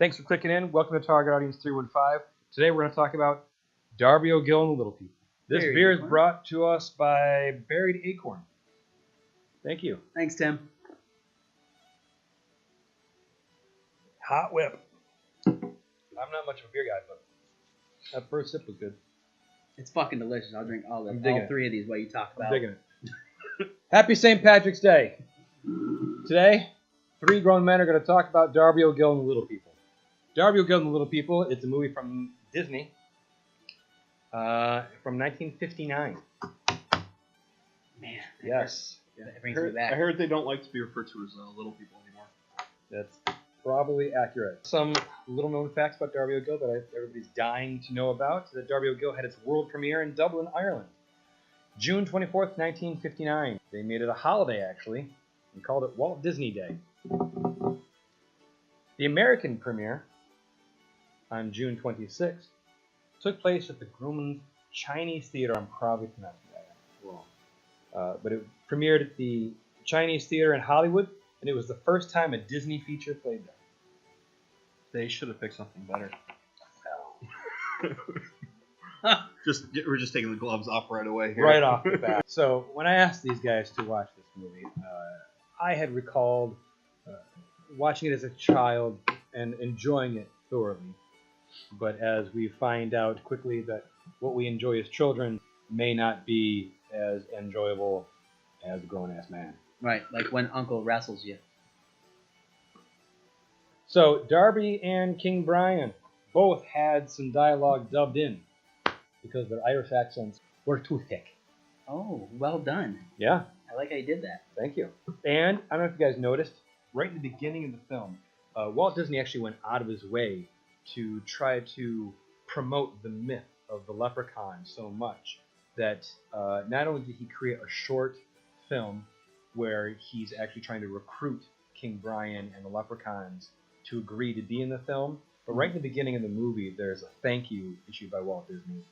Thanks for clicking in. Welcome to Target Audience 315. Today we're going to talk about Darby O'Gill and the Little People. This beer is brought to us by Buried Acorn. Thank you. Thanks, Tim. Hot whip. I'm not much of a beer guy, but that first sip was good. It's fucking delicious. I'll drink all three of these while you talk about. I'm digging it. Happy St. Patrick's Day. Today, three grown men are going to talk about Darby O'Gill and the Little People. Darby O'Gill and the Little People, it's a movie from Disney from 1959. Man. Yes. That brings me back. I heard they don't like to be referred to as little people anymore. That's probably accurate. Some little-known facts about Darby O'Gill that everybody's dying to know about. That Darby O'Gill had its world premiere in Dublin, Ireland. June 24th, 1959. They made it a holiday, actually, and called it Walt Disney Day. The American premiere, on June 26th, took place at the Grumman Chinese Theater. I'm probably pronouncing that wrong. But it premiered at the Chinese Theater in Hollywood, and it was the first time a Disney feature played there. They should have picked something better. We're just taking the gloves off right away here. Right off the bat. So when I asked these guys to watch this movie, I had recalled watching it as a child and enjoying it thoroughly. But as we find out quickly that what we enjoy as children may not be as enjoyable as a grown-ass man. Right, like when Uncle wrestles you. So Darby and King Brian both had some dialogue dubbed in because their Irish accents were too thick. Oh, well done. Yeah. I like how you did that. Thank you. And I don't know if you guys noticed, right in the beginning of the film, Walt Disney actually went out of his way to try to promote the myth of the leprechaun so much that not only did he create a short film where he's actually trying to recruit King Brian and the leprechauns to agree to be in the film, but right in the beginning of the movie, there's a thank you issued by Walt Disney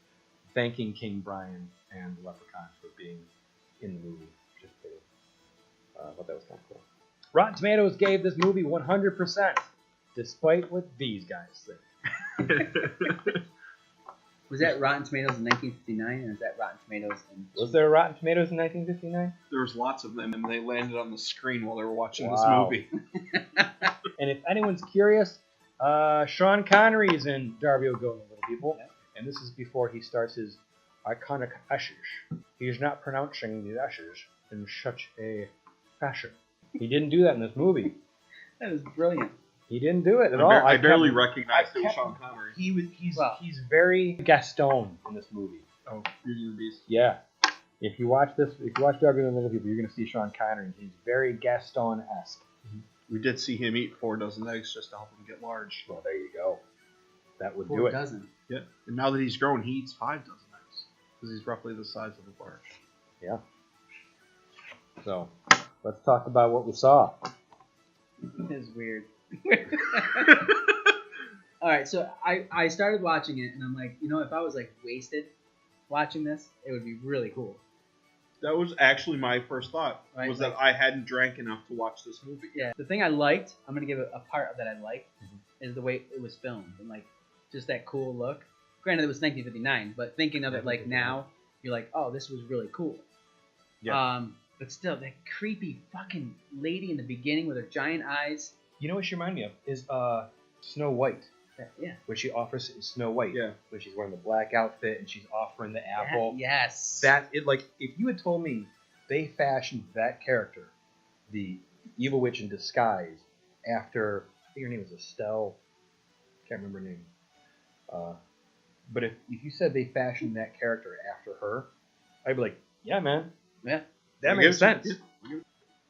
thanking King Brian and the leprechauns for being in the movie. Just kidding. I thought that was kind of cool. Rotten Tomatoes gave this movie 100%, despite what these guys think. Was that Rotten Tomatoes in 1959, or is that Rotten Tomatoes in... Was there a Rotten Tomatoes in 1959? There was lots of them, and they landed on the screen while they were watching Wow. this movie. And if anyone's curious, Sean Connery's in Darby O'Gill and the Little People, and this is before he starts his iconic S's. He's not pronouncing the S's in such a fashion. He didn't do that in this movie. That is brilliant. He didn't do it at all. I barely recognized it was Sean Connery. He's very Gaston in this movie. Oh, Beauty and the Beast. Yeah. If you watch Darby and the Little People, you're going to see Sean Connery. He's very Gaston-esque. We did see him eat 4 dozen eggs just to help him get large. Well, there you go. That would 4 do it. dozen. Yeah. And now that he's grown, he eats 5 dozen eggs because he's roughly the size of a large. Yeah. So, let's talk about what we saw. This is weird. Alright, so I started watching it, and I'm like, if I was like wasted watching this, it would be really cool. That was actually my first thought, Right, was that I hadn't drank enough to watch this movie. Yeah, the thing I liked, I'm going to give a part of that I liked, is the way it was filmed, and like, just that cool look. Granted, it was 1959, but thinking of it like now, you're like, oh, this was really cool. Yeah. But still, that creepy fucking lady in the beginning with her giant eyes. You know what she reminded me of? Is Snow White. Yeah. Where she offers Snow White. Yeah. Where she's wearing the black outfit and she's offering the apple. Yes. If you had told me they fashioned that character, the evil witch in disguise, after, I think her name was Estelle. Can't remember her name. But if you said they fashioned that character after her, I'd be like, yeah, man. Yeah. That makes sense.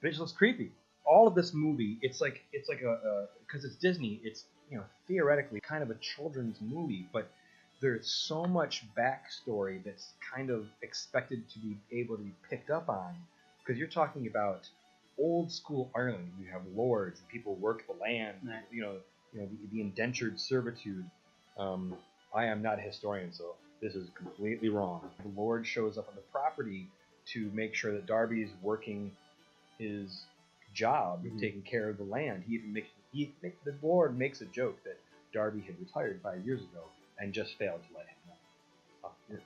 Bitch looks creepy. All of this movie, it's like a because it's Disney, it's theoretically kind of a children's movie, but there's so much backstory that's kind of expected to be able to be picked up on, because you're talking about old school Ireland. You have lords and people work the land, right. the indentured servitude. I am not a historian, so this is completely wrong. The lord shows up on the property to make sure that Darby is working his job of taking care of the land. He even the Lord makes a joke that Darby had retired 5 years ago and just failed to let him know.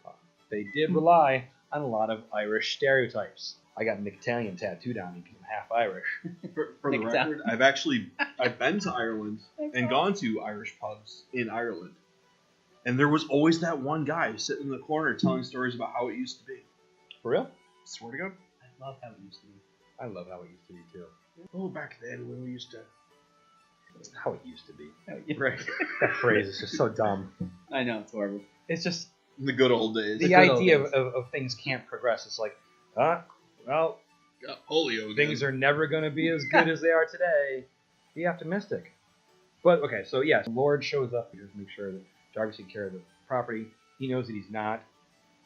They did rely on a lot of Irish stereotypes. I got an Italian tattooed on me because I'm half Irish. For the record, I've been to Ireland and gone to Irish pubs in Ireland. And there was always that one guy sitting in the corner telling stories about how it used to be. For real? Swear to God. I love how it used to be. I love how it used to be too. Oh, back then when we used to... How it used to be. Right. That phrase is just so dumb. I know, it's horrible. It's just The good old days. the idea of things can't progress. It's like, well, polio. things are never going to be as good as they are today. Be optimistic. But, okay, so yes, Lord shows up here to make sure that Darby's taking care of the property. He knows that he's not.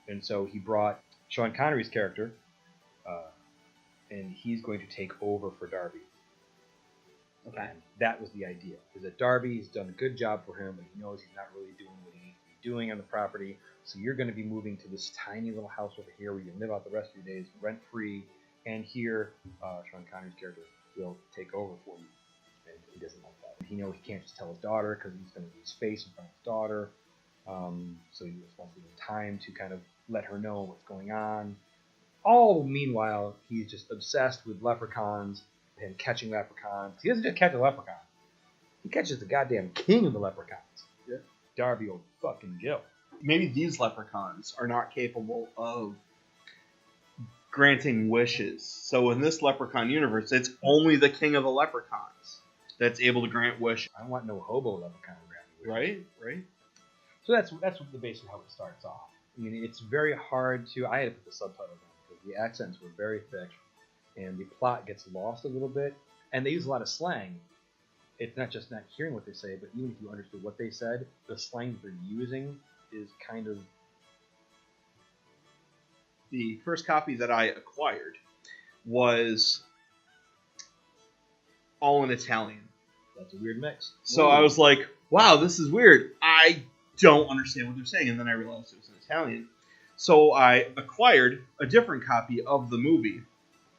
And so he brought Sean Connery's character, and he's going to take over for Darby. Okay. And that was the idea, is that Darby's done a good job for him, but he knows he's not really doing what he needs to be doing on the property. So you're going to be moving to this tiny little house over here where you can live out the rest of your days rent-free. And here, Sean Connery's character will take over for you. And he doesn't like that. He knows he can't just tell his daughter because he's going to lose face in front of his daughter. So he just wants to give time to kind of let her know what's going on. All meanwhile, he's just obsessed with leprechauns and catching leprechauns. He doesn't just catch a leprechaun. He catches the goddamn king of the leprechauns. Yeah. Darby O'Fucking-Gill. Maybe these leprechauns are not capable of granting wishes. So in this leprechaun universe, it's only the king of the leprechauns that's able to grant wishes. I don't want no hobo leprechaun around me. Right? So that's the base of how it starts off. I mean, it's very hard to... I had to put the subtitles on because the accents were very thick, and the plot gets lost a little bit, and they use a lot of slang. It's not just not hearing what they say, but even if you understood what they said, the slang that they're using is kind of... The first copy that I acquired was all in Italian. That's a weird mix. So I was like, wow, this is weird. I don't understand what they're saying. And then I realized it was in Italian. So I acquired a different copy of the movie.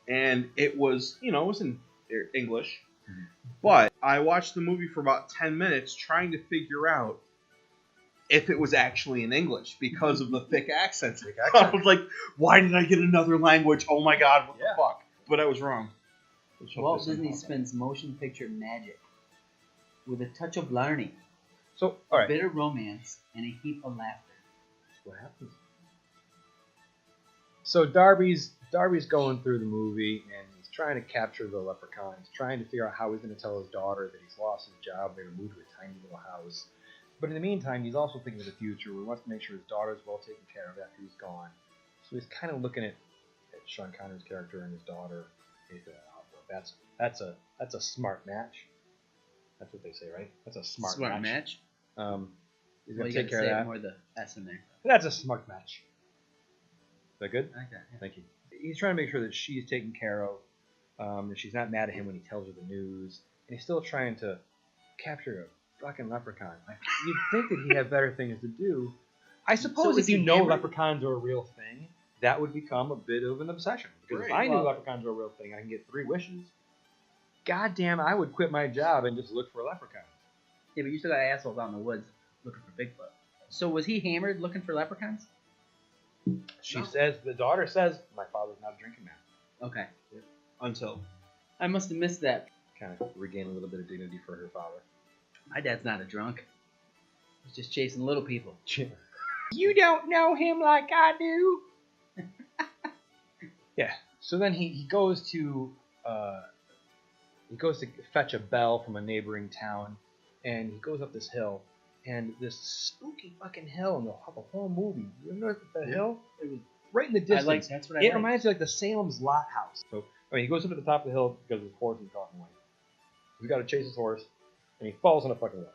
And it was, it was in English. Mm-hmm. But I watched the movie for about 10 minutes trying to figure out if it was actually in English because of the thick accents. I was like, why did I get another language? Oh my God, what the fuck? But I was wrong. Walt Disney spends motion picture magic with a touch of learning, so all right, a bit of romance, and a heap of laughter. That's what happens. So Darby's going through the movie, and he's trying to capture the leprechaun. He's trying to figure out how he's going to tell his daughter that he's lost his job. They're moved to a tiny little house. But in the meantime, he's also thinking of the future. He wants to make sure his daughter's well taken care of after he's gone. So he's kind of looking at Sean Connery's character and his daughter. That's a smart match. That's what they say, right? That's a smart match. He's going to take care of that. More the S in there. That's a smart match. Is that good? I like that. Yeah. Thank you. He's trying to make sure that she's taken care of, that she's not mad at him when he tells her the news, and he's still trying to capture a fucking leprechaun. You'd think that he'd have better things to do. I suppose if you know leprechauns are a real thing, that would become a bit of an obsession. Because if I knew leprechauns were a real thing, I can get 3 wishes. Goddamn, I would quit my job and just look for leprechauns. Yeah, but you still got assholes out in the woods looking for Bigfoot. So was he hammered looking for leprechauns? The daughter says, my father's not a drinking man. Okay. Yeah. Until. I must have missed that. Kind of regain a little bit of dignity for her father. My dad's not a drunk. He's just chasing little people. You don't know him like I do. Yeah. So then he goes to fetch a bell from a neighboring town, and he goes up this hill, and this spooky fucking hill in the whole movie. You notice that hill? It was right in the distance. That's what I like. It reminds you like the Salem's Lot house. So he goes up to the top of the hill because his horse is talking away. He's got to chase his horse, and he falls in a fucking well.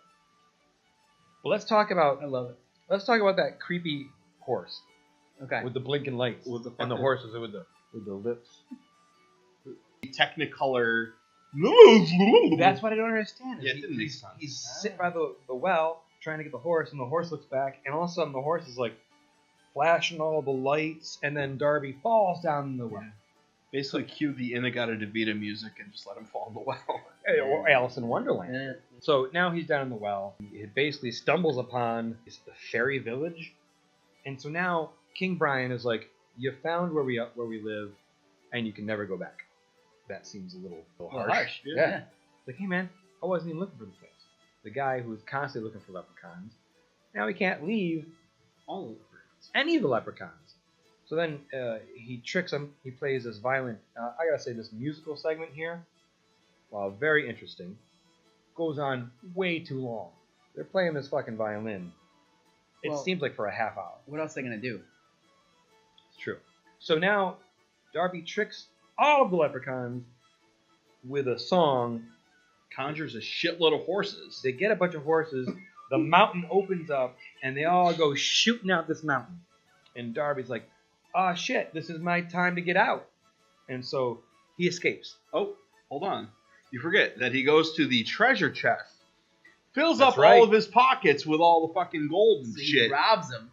Well, let's talk about. I love it. Let's talk about that creepy horse. Okay. With the blinking lights. And the horses with the lips. Technicolor. That's what I don't understand. Yeah, it didn't make sense. He's sitting by the well trying to get the horse, and the horse looks back, and all of a sudden the horse is like flashing all the lights, and then Darby falls down in the well. Basically, cue the Inagata DeVita music and just let him fall in the well. Or Alice in Wonderland. Eh, So now he's down in the well. He basically stumbles upon the fairy village, and so now King Brian is like, "You found where we live, and you can never go back." That seems a little harsh. Yeah. Like, hey man, I wasn't even looking for this place. The guy who's constantly looking for leprechauns, now he can't leave All the leprechauns. any of the leprechauns. So then he tricks him. He plays this violent. I gotta say, this musical segment here, while very interesting, goes on way too long. They're playing this fucking violin. It Well, seems like for a half hour. What else are they gonna do? It's true. So now Darby tricks all of the leprechauns with a song. Conjures a shitload of horses. They get a bunch of horses. The mountain opens up, and they all go shooting out this mountain. And Darby's like, "Oh shit, this is my time to get out." And so he escapes. Oh, hold on. You forget that he goes to the treasure chest, fills That's up right. all of his pockets with all the fucking gold and So he shit. robs them.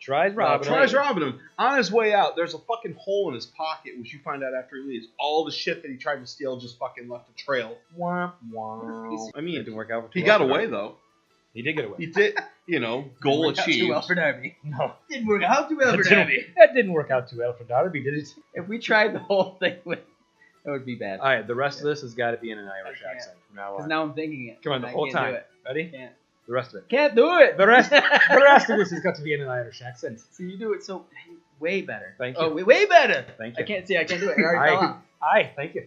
Tries robbing him. Tries robbing him. On his way out, there's a fucking hole in his pocket, which you find out after he leaves. All the shit that he tried to steal just fucking left a trail. Wah, wah. I mean, It didn't work out for he too got well for away, Darby. though. He did get away. He did, goal Worked out too well achieved. for Darby. No. Didn't work out too well for That Darby. didn't, that didn't work out too well for Darby, did it? If we tried the whole thing, that would be bad. All right, the rest of this has got to be in an Irish I can't. accent from now Because on. now I'm thinking it. Come on, the I whole can't do time. it. Ready? Can't. The rest of it. Can't do it. The rest of this has got to be in an Irish accent. So you do it so way better. Thank Oh, you. way better. Thank you. I can't do it. I already fell off. Thank you.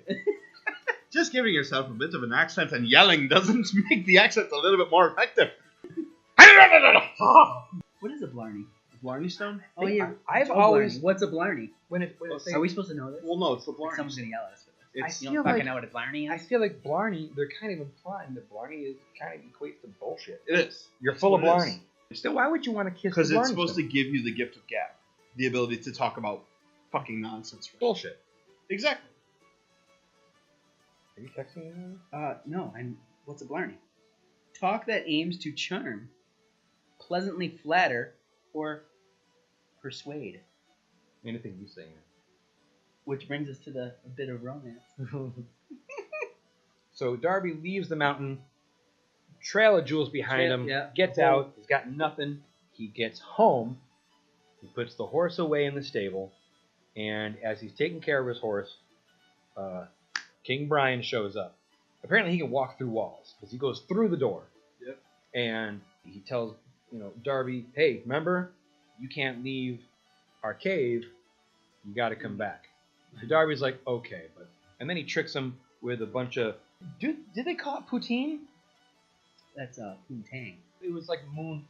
Just giving yourself a bit of an accent and yelling doesn't make the accent a little bit more effective. What is a blarney? Blarney Stone? Oh yeah, I've Oh, always blarney. What's a blarney? when it Are we supposed to know this? Well, no, it's the Like, Blarney. someone's gonna yell at us for this. It's- You I don't feel fucking like- know what a blarney I is? feel like Blarney, they're kind of implying that Blarney is kind of equates to bullshit. It is. You're That's full of what it Blarney. So why would you want to kiss Because the it's Blarney supposed to stone? give you the gift of gab. The ability to talk about fucking nonsense. Bullshit. Exactly. Are you texting me? No. What's a blarney? Talk that aims to charm, pleasantly flatter, or persuade. Anything you say. Which brings us to a bit of romance. So Darby leaves the mountain, trail of jewels behind him, gets out, he's got nothing. He gets home, he puts the horse away in the stable, and as he's taking care of his horse, King Brian shows up. Apparently he can walk through walls, because he goes through the door. Yep. And he tells Darby, hey, remember, you can't leave our cave, you got to come back. So Darby's like, okay, and then he tricks him with a bunch of. Did they call it poutine? That's poontang. It was like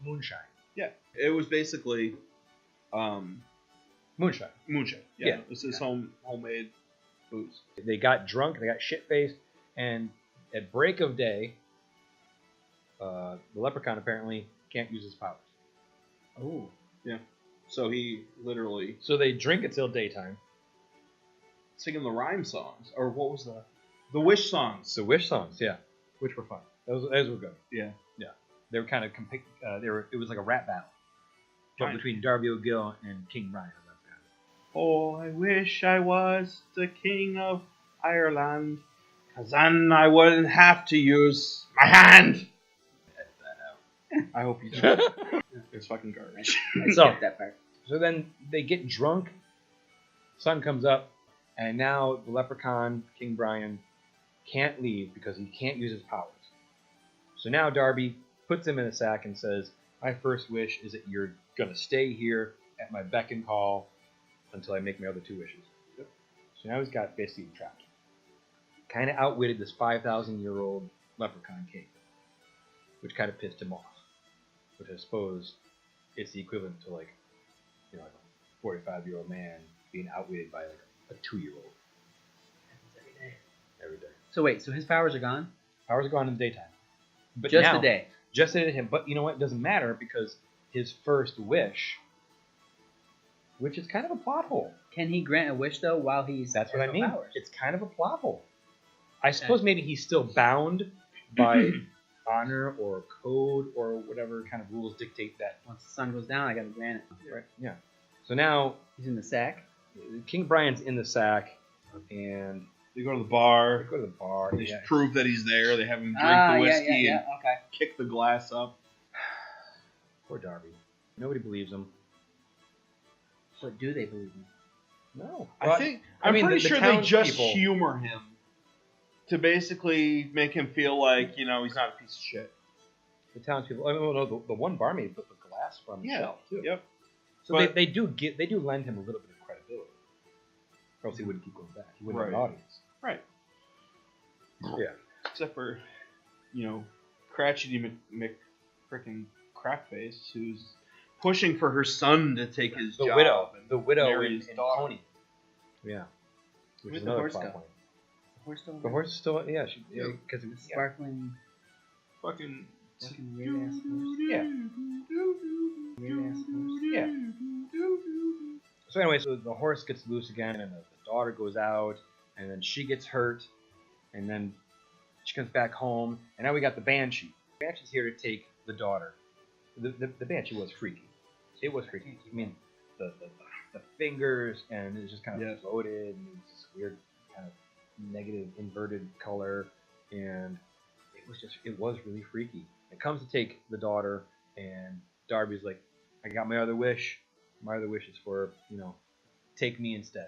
moonshine. Yeah. It was basically Moonshine. moonshine. Yeah. This is homemade booze. They got drunk. They got shit faced, and at break of day, the leprechaun apparently can't use his powers. Oh. Yeah. So he literally So they drink until daytime. singing the rhyme songs, or what was the wish songs? So wish songs, yeah, which were fun. Those were good. Yeah. They were kind of It was like a rap battle Kind. between Darby O'Gill and King Brian. Oh, I wish I was the king of Ireland, 'cause then I wouldn't have to use my hand. Edit that out. I hope you don't. It's fucking garbage. I skipped that part. So then they get drunk. Sun comes up, and now the leprechaun, King Brian, can't leave because he can't use his powers. So now Darby puts him in a sack and says, my first wish is that you're going to stay here at my beck and call until I make my other two wishes. Yep. So now he's got basically trapped. Kind of outwitted this 5,000-year-old leprechaun king, which kind of pissed him off. Which I suppose is the equivalent to like a 45-year-old man being outwitted by like a 2-year-old. Every day. So wait, so his powers are gone? Powers are gone in the daytime. But Just now, a day. Just a day to him. But you know what? It doesn't matter because his first wish, which is kind of a plot hole. Can he grant a wish though while he's That's what I no mean. powers? It's kind of a plot hole. I suppose maybe he's still bound by honor or code or whatever kind of rules dictate that. Once the sun goes down, I gotta grant it. Right? Yeah. So now He's in the sack. King Brian's in the sack, and They go to the bar. They go to the bar. They Yeah. prove that he's there. They have him drink the whiskey and Okay. kick the glass up. Poor Darby. Nobody believes him. But do they believe me? No. I'm pretty sure they just humor him to basically make him feel like, he's not a piece of shit. The townspeople. I mean, no, the one barmaid put the glass from the shelf too. Yep. So they do lend him a little bit of credibility, or else he wouldn't keep going back. He wouldn't have an audience. Right. Yeah. Except for, Cratchity McFrickin' Crapface, who's pushing for her son to take his job. The widow marry and his daughter. Pony. Yeah. Which Where's is the another horse plot go? point. The horse still The horse is still because sparkling Fucking weird ass horse. Yeah. Weird ass horse. Yeah. So anyway, so the horse gets loose again, and the daughter goes out, and then she gets hurt, and then she comes back home, and now we got the Banshee. The Banshee's here to take the daughter. The Banshee was freaky. It was freaky. I mean, the fingers, and it was just kind of bloated, and it was this weird kind of negative inverted color, and it was really freaky. It comes to take the daughter, and Darby's like, I got my other wish. My other wish is for, take me instead.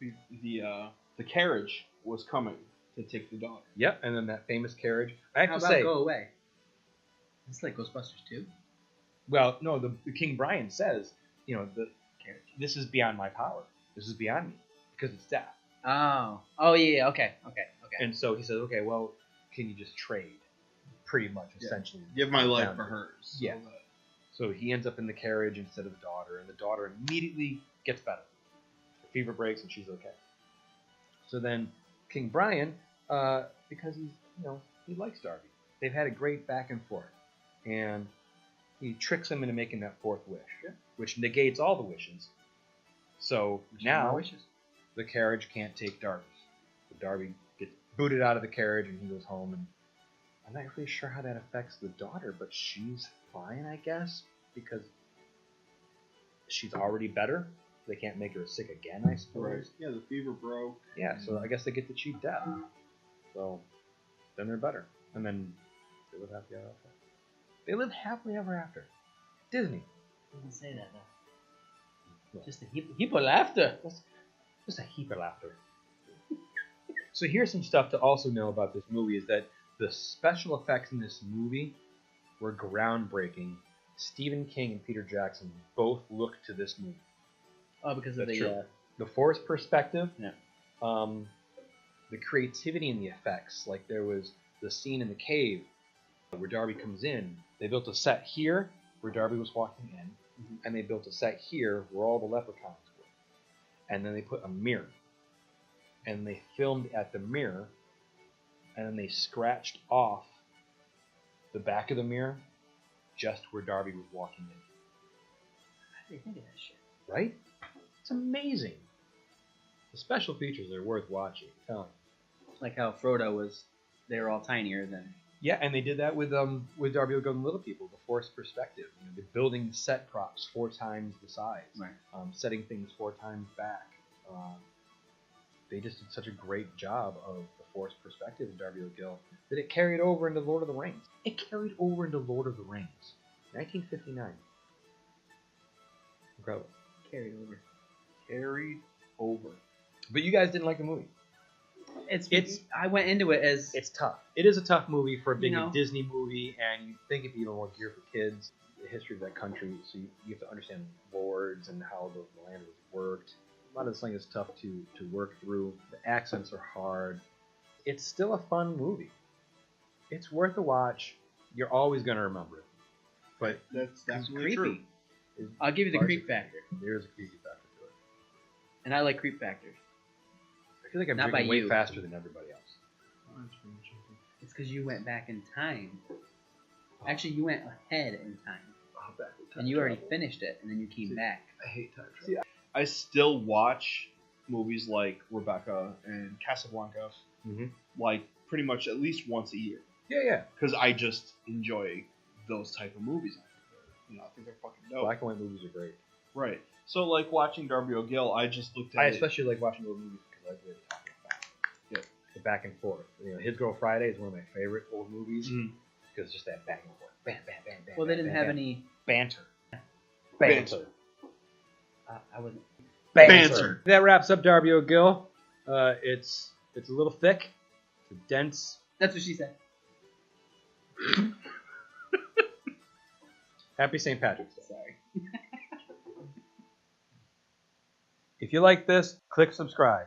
The carriage was coming to take the daughter. Yep, and then that famous carriage. I have How to about say, go away? It's like Ghostbusters 2. well, no, the King Brian says, the carriage. This is beyond my power. This is beyond me because it's death. Oh yeah. Okay. And so he says, okay, well, can you just trade? Pretty much, essentially. Give my life down for to- hers. Yeah. So he ends up in the carriage instead of the daughter, and the daughter immediately gets better. Her fever breaks, and she's okay. So then King Brian, because he likes Darby, they've had a great back and forth, and he tricks him into making that fourth wish, which negates all the wishes. So now the carriage can't take Darby. So Darby gets booted out of the carriage, and he goes home, and I'm not really sure how that affects the daughter, but she's fine, I guess, because she's already better. They can't make her sick again, I suppose. Right. Yeah, the fever broke. Yeah, so I guess they get to cheat death. So then they're better. And then they live happily ever after. They live happily ever after. Disney. Doesn't say that though. Yeah. Just a heap of laughter. Just a heap of laughter. So here's some stuff to also know about this movie is that the special effects in this movie were groundbreaking. Stephen King and Peter Jackson both looked to this movie. Oh, because of That's the true. The forest perspective. Yeah. The creativity in the effects. Like there was the scene in the cave where Darby comes in. They built a set here where Darby was walking in, and they built a set here where all the leprechauns were. And then they put a mirror. And they filmed at the mirror, and then they scratched off the back of the mirror just where Darby was walking in. How do you think of that shit? Right? It's amazing. The special features are worth watching. I'm telling you. Like how Frodo was, they were all tinier than. Yeah, and they did that with Darby O'Gill and Little People, the forced perspective. They're building set props 4 times the size, Right. Setting things 4 times back. They just did such a great job of the forced perspective of Darby O'Gill that it carried over into Lord of the Rings. It carried over into Lord of the Rings, 1959. Incredible. Carried over. Carried over. But you guys didn't like the movie. It's. I went into it as. It's tough. It is a tough movie for a big You know. Disney movie, and you think it'd be more geared for kids. The history of that country, so you have to understand lords and how the land was worked. A lot of this thing is tough to work through. The accents are hard. It's still a fun movie. It's worth a watch. You're always going to remember it. But That's It's definitely creepy. true. I'll give you the Largely creep factor, There's a creepy factor to it. and I like creep factors. I feel like I'm Not drinking by way you. faster than everybody else. It's because you went back in time. Actually, you went ahead in time, Oh, back with time and you already travel. finished it, and then you came back. I hate time travel. I still watch movies like Rebecca and Casablanca, Mm-hmm. like pretty much at least once a year, Yeah. because I just enjoy those type of movies. I think they're fucking dope. Black and white movies are great. Right. So like watching Darby O'Gill, I just looked at I it. especially like watching old movies because I like the way they talk about the back and forth. You know, His Girl Friday is one of my favorite old movies because it's just that back and forth, bam, bam, bam, bam. Well, they bam, didn't bam, have bam. any banter. Banter. I wasn't. Banter. That wraps up Darby O'Gill. It's a little thick. It's dense. That's what she said. Happy St. Patrick's Day. Sorry. If you like this, click subscribe.